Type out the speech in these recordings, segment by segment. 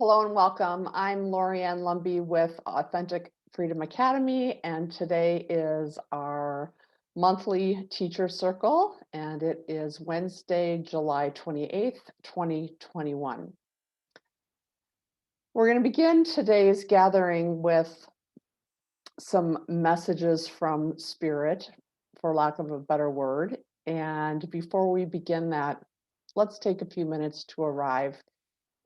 Hello and welcome. I'm Lorianne Lumby with Authentic Freedom Academy, and today is our monthly teacher circle, and it is Wednesday, July 28th, 2021. We're going to begin today's gathering with some messages from Spirit, for lack of a better word. And before we begin that, let's take a few minutes to arrive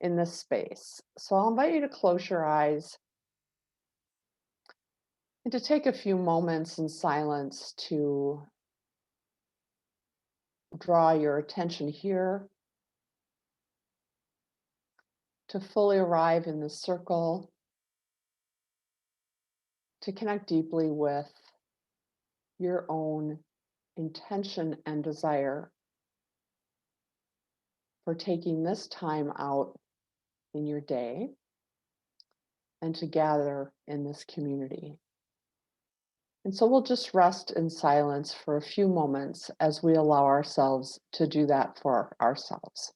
in this space. So I'll invite you to close your eyes and to take a few moments in silence to draw your attention here, to fully arrive in the circle, to connect deeply with your own intention and desire for taking this time out in your day and to gather in this community. And so we'll just rest in silence for a few moments as we allow ourselves to do that for ourselves.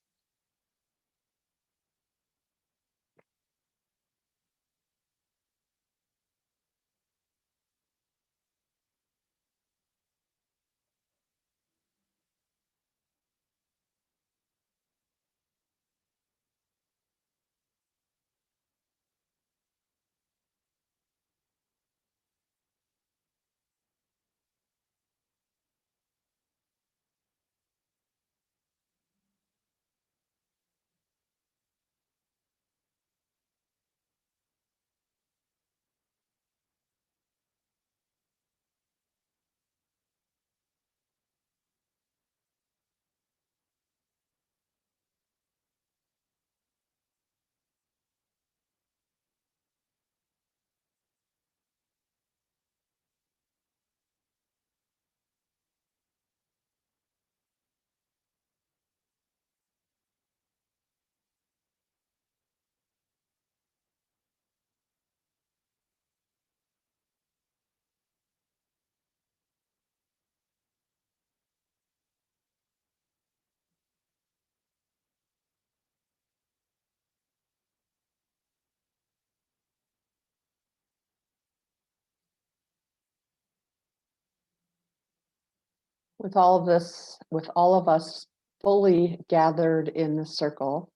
With all of us fully gathered in the circle,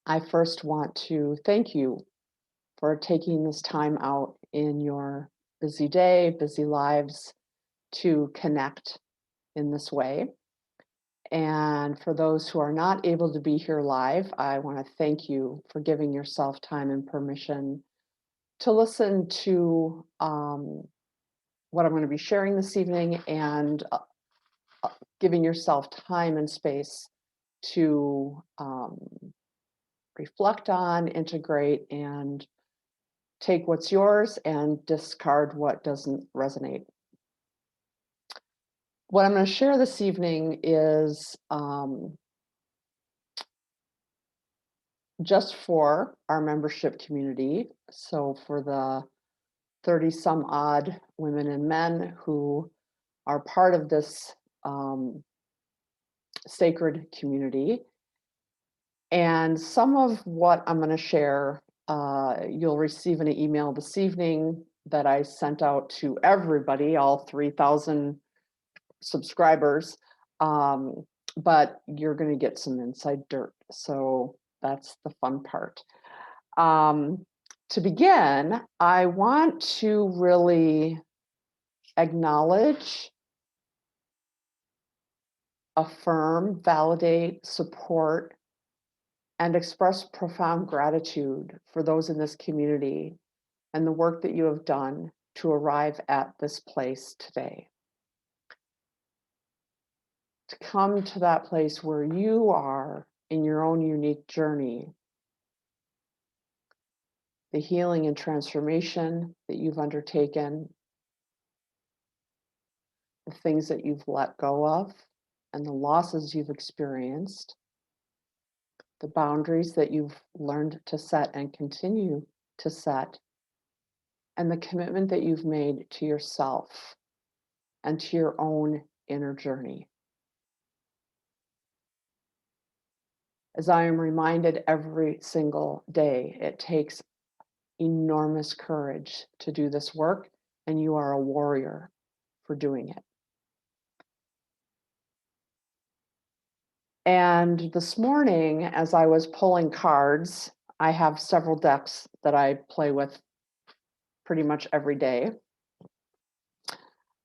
I first want to thank you for taking this time out in your busy day, busy lives to connect in this way. And for those who are not able to be here live, I want to thank you for giving yourself time and permission to listen to what I'm going to be sharing this evening and giving yourself time and space to reflect on, integrate, and take what's yours and discard what doesn't resonate. What I'm going to share this evening is just for our membership community. So for the 30 some odd women and men who are part of this sacred community. And some of what I'm going to share, you'll receive an email this evening that I sent out to everybody, all 3,000 subscribers. But you're going to get some inside dirt. So that's the fun part. To begin, I want to really acknowledge, affirm, validate, support, and express profound gratitude for those in this community and the work that you have done to arrive at this place today. To come to that place where you are in your own unique journey, the healing and transformation that you've undertaken, the things that you've let go of, and the losses you've experienced, the boundaries that you've learned to set and continue to set, and the commitment that you've made to yourself and to your own inner journey. As I am reminded every single day, it takes enormous courage to do this work, and you are a warrior for doing it. And this morning, as I was pulling cards, I have several decks that I play with pretty much every day.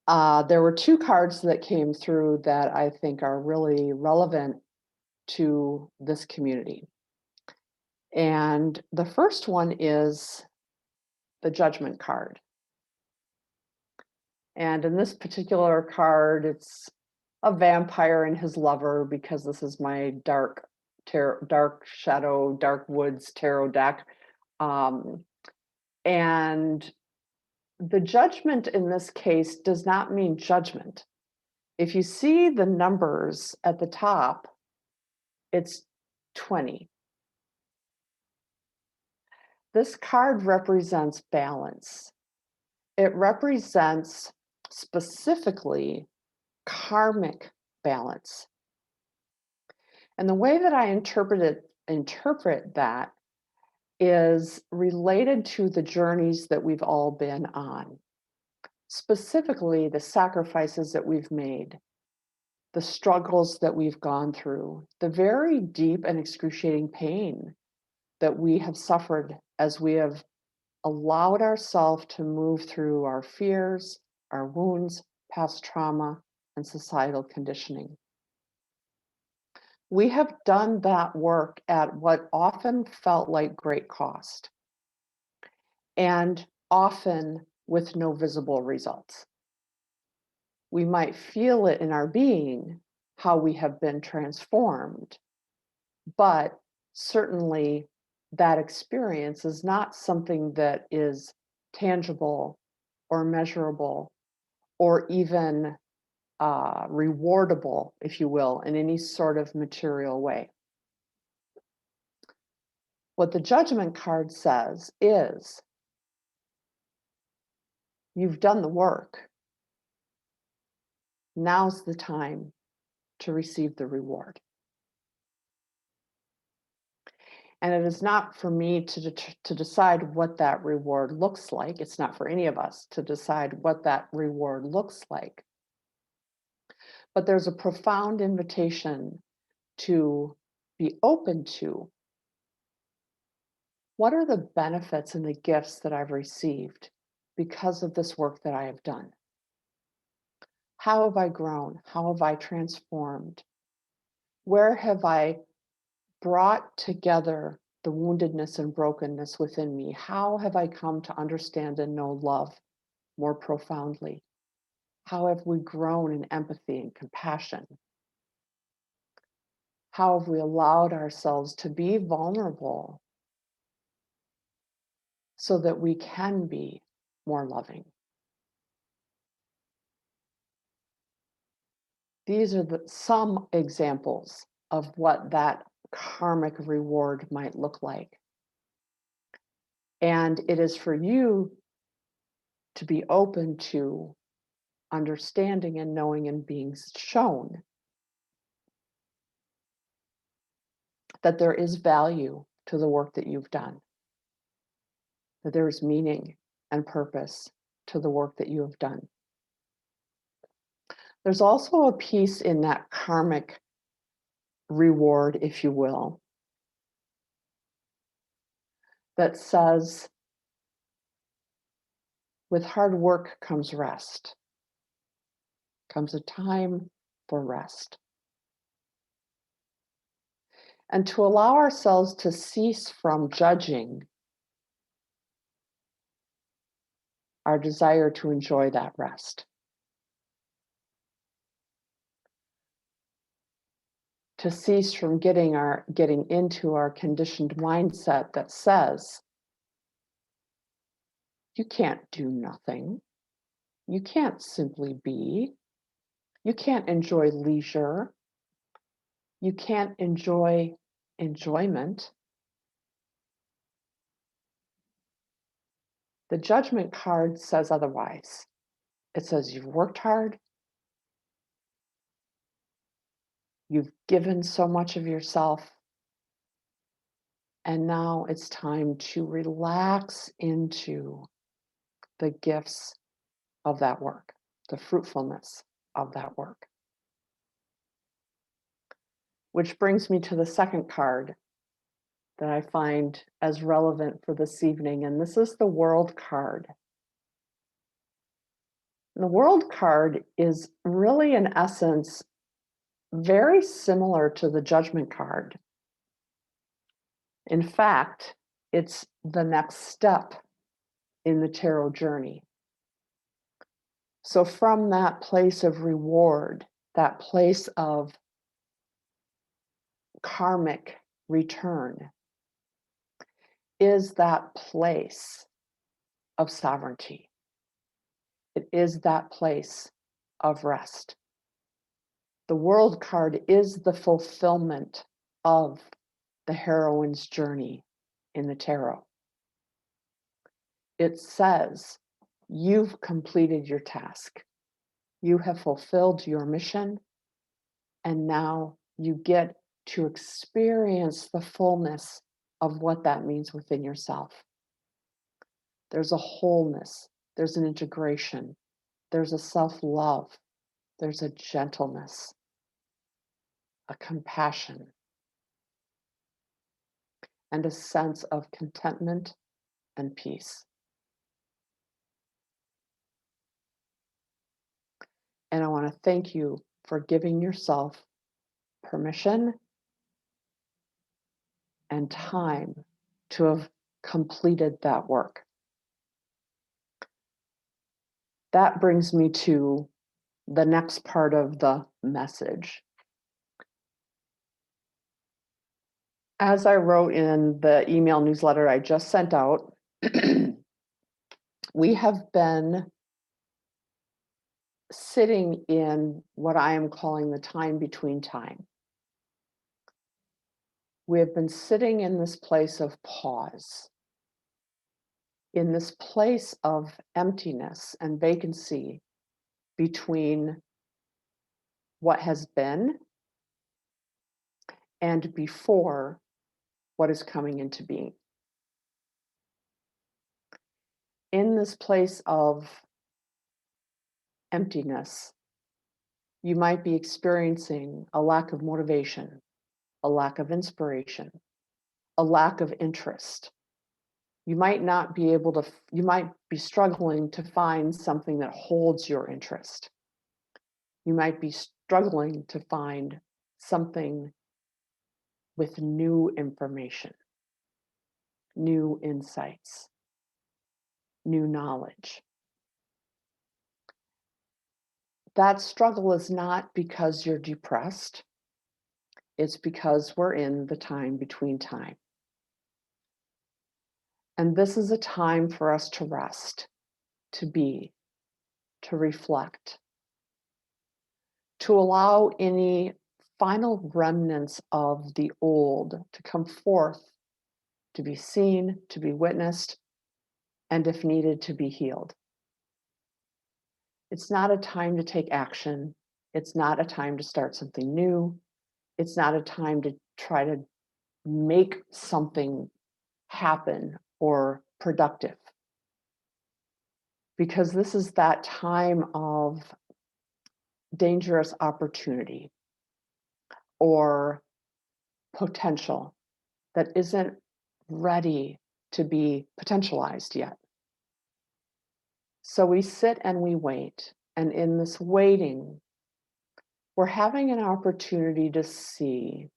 There were two cards that came through that I think are really relevant to this community. And the first one is the Judgment card. And in this particular card, it's a vampire and his lover, because this is my dark shadow, dark woods tarot deck. And the Judgment in this case does not mean judgment. If you see the numbers at the top, it's 20. This card represents balance. It represents specifically karmic balance. And the way that I interpret that is related to the journeys that we've all been on, specifically the sacrifices that we've made, the struggles that we've gone through, the very deep and excruciating pain that we have suffered as we have allowed ourselves to move through our fears, our wounds, past trauma, and societal conditioning. We have done that work at what often felt like great cost, and often with no visible results. We might feel it in our being, how we have been transformed, but certainly that experience is not something that is tangible or measurable or even rewardable, if you will, in any sort of material way. What the Judgment card says is, you've done the work. Now's the time to receive the reward. And it is not for me to decide what that reward looks like. It's not for any of us to decide what that reward looks like. But there's a profound invitation to be open to, what are the benefits and the gifts that I've received because of this work that I have done? How have I grown? How have I transformed? Where have I brought together the woundedness and brokenness within me? How have I come to understand and know love more profoundly? How have we grown in empathy and compassion? How have we allowed ourselves to be vulnerable so that we can be more loving? These are some examples of what that karmic reward might look like. And it is for you to be open to understanding and knowing and being shown that there is value to the work that you've done, that there is meaning and purpose to the work that you have done. There's also a piece in that karmic reward, if you will, that says, with hard work comes rest, comes a time for rest. And to allow ourselves to cease from judging our desire to enjoy that rest. To cease from getting into our conditioned mindset that says, you can't do nothing. You can't simply be. You can't enjoy leisure. You can't enjoy enjoyment. The Judgment card says otherwise. It says you've worked hard. You've given so much of yourself. And now it's time to relax into the gifts of that work, the fruitfulness of that work. Which brings me to the second card that I find as relevant for this evening, and this is the World card. The World card is really, in essence, very similar to the Judgment card. In fact, it's the next step in the tarot journey. So from that place of reward, that place of karmic return, is that place of sovereignty. It is that place of rest. The World card is the fulfillment of the heroine's journey in the tarot. It says, you've completed your task. You have fulfilled your mission, and now you get to experience the fullness of what that means within yourself. There's a wholeness, there's an integration, there's a self-love, there's a gentleness, a compassion, and a sense of contentment and peace. And I want to thank you for giving yourself permission and time to have completed that work. That brings me to the next part of the message. As I wrote in the email newsletter I just sent out, we have been sitting in what I am calling the time between time. We have been sitting in this place of pause, in this place of emptiness and vacancy between what has been and before what is coming into being. In this place of emptiness, you might be experiencing a lack of motivation, a lack of inspiration, a lack of interest. You might not be able to, you might be struggling to find something that holds your interest. You might be struggling to find something with new information, new insights, new knowledge. That struggle is not because you're depressed. It's because we're in the time between time. And this is a time for us to rest, to be, to reflect, to allow any final remnants of the old to come forth, to be seen, to be witnessed, and if needed, to be healed. It's not a time to take action. It's not a time to start something new. It's not a time to try to make something happen or productive. Because this is that time of dangerous opportunity or potential that isn't ready to be potentialized yet. So we sit and we wait. And in this waiting, we're having an opportunity to see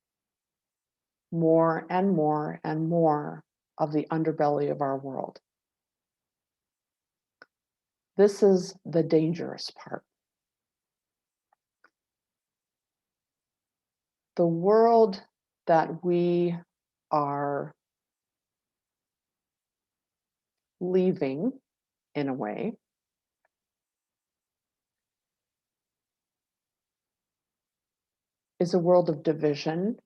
more and more and more of the underbelly of our world. This is the dangerous part. The world that we are leaving, in a way, is a world of division,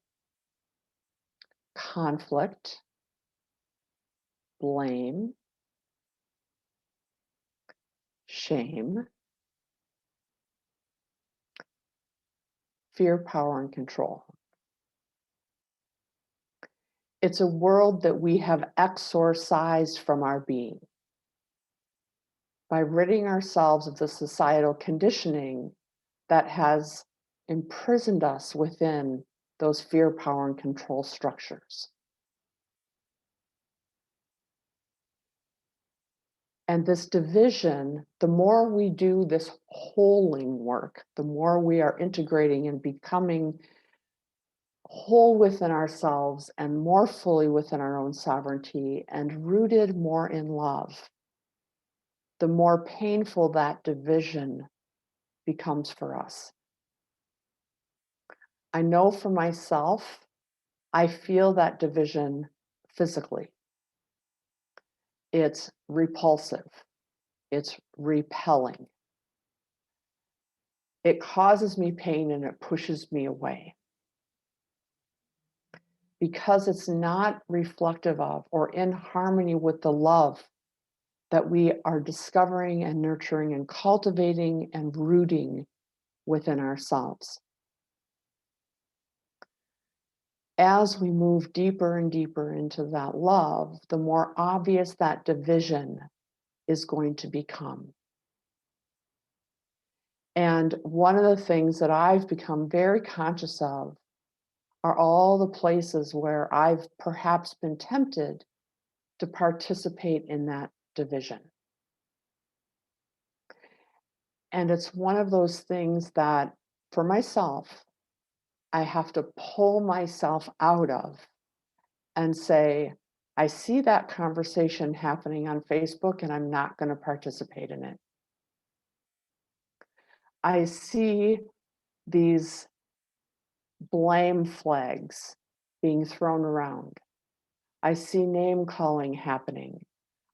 conflict, blame, shame, fear, power, and control. It's a world that we have exorcised from our being. By ridding ourselves of the societal conditioning that has imprisoned us within those fear, power, and control structures. And this division, the more we do this wholing work, the more we are integrating and becoming whole within ourselves and more fully within our own sovereignty and rooted more in love, the more painful that division becomes for us. I know for myself, I feel that division physically. It's repulsive. It's repelling. It causes me pain and it pushes me away. Because it's not reflective of or in harmony with the love that we are discovering and nurturing and cultivating and rooting within ourselves. As we move deeper and deeper into that love, the more obvious that division is going to become. And one of the things that I've become very conscious of are all the places where I've perhaps been tempted to participate in that division. And it's one of those things that, for myself, I have to pull myself out of and say, I see that conversation happening on Facebook and I'm not going to participate in it. I see these blame flags being thrown around. I see name calling happening.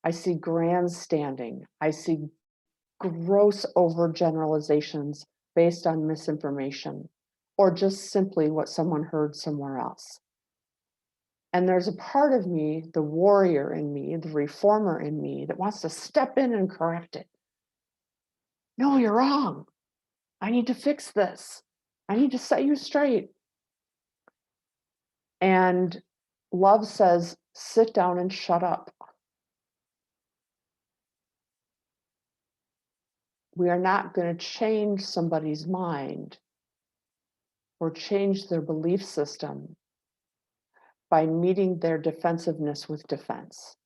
I see grandstanding. I see gross overgeneralizations based on misinformation or just simply what someone heard somewhere else. And there's a part of me, the warrior in me, the reformer in me, that wants to step in and correct it. No, you're wrong. I need to fix this. I need to set you straight. And love says, sit down and shut up. We are not going to change somebody's mind or change their belief system by meeting their defensiveness with defense.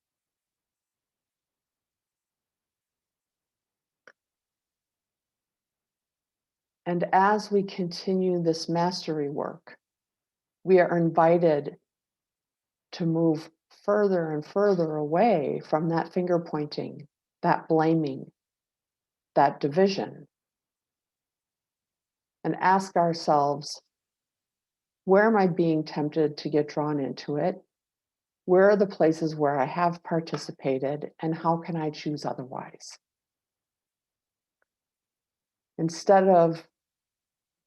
And as we continue this mastery work, we are invited to move further and further away from that finger pointing, that blaming, that division, and ask ourselves, where am I being tempted to get drawn into it? Where are the places where I have participated, and how can I choose otherwise? Instead of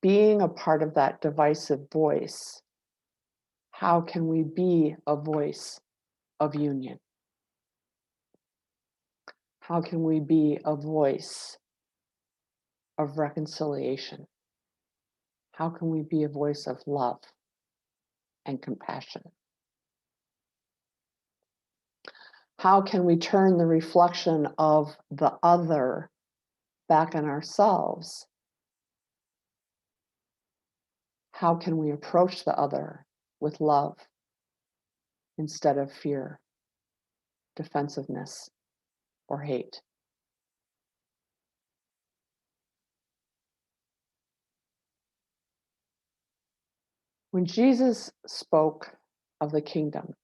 being a part of that divisive voice, how can we be a voice of union? How can we be a voice of reconciliation? How can we be a voice of love and compassion? How can we turn the reflection of the other back on ourselves? How can we approach the other with love instead of fear, defensiveness, or hate? When Jesus spoke of the kingdom,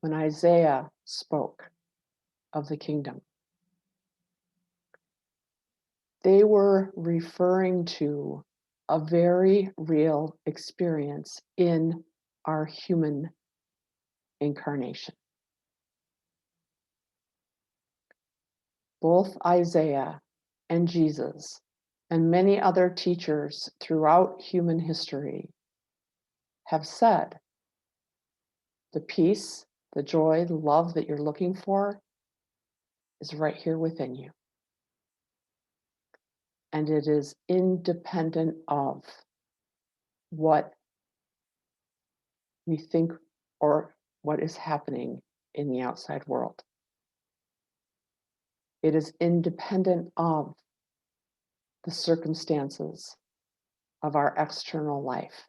when Isaiah spoke of the kingdom, they were referring to a very real experience in our human incarnation. Both Isaiah and Jesus and many other teachers throughout human history have said the peace, the joy, the love that you're looking for is right here within you. And it is independent of what we think or what is happening in the outside world. It is independent of the circumstances of our external life.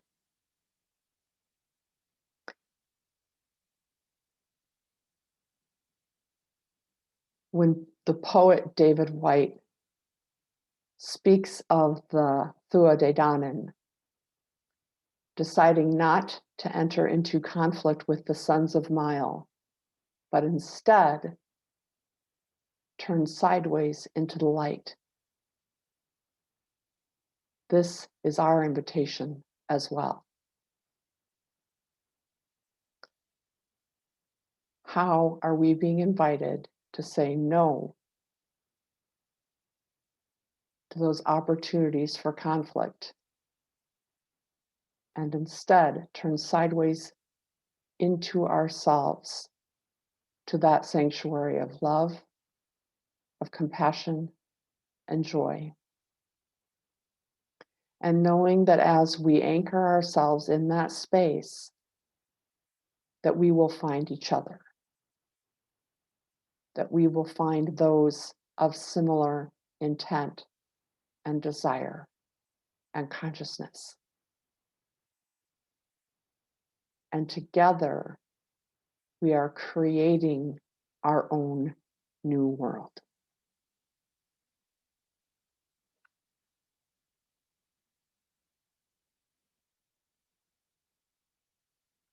When the poet David Whyte speaks of the Thuodedanin deciding not to enter into conflict with the sons of Mile, but instead turn sideways into the light. This is our invitation as well. How are we being invited to say no to those opportunities for conflict and instead turn sideways into ourselves, to that sanctuary of love, of compassion, and joy? And knowing that as we anchor ourselves in that space, that we will find each other, that we will find those of similar intent and desire and consciousness. And together, we are creating our own new world.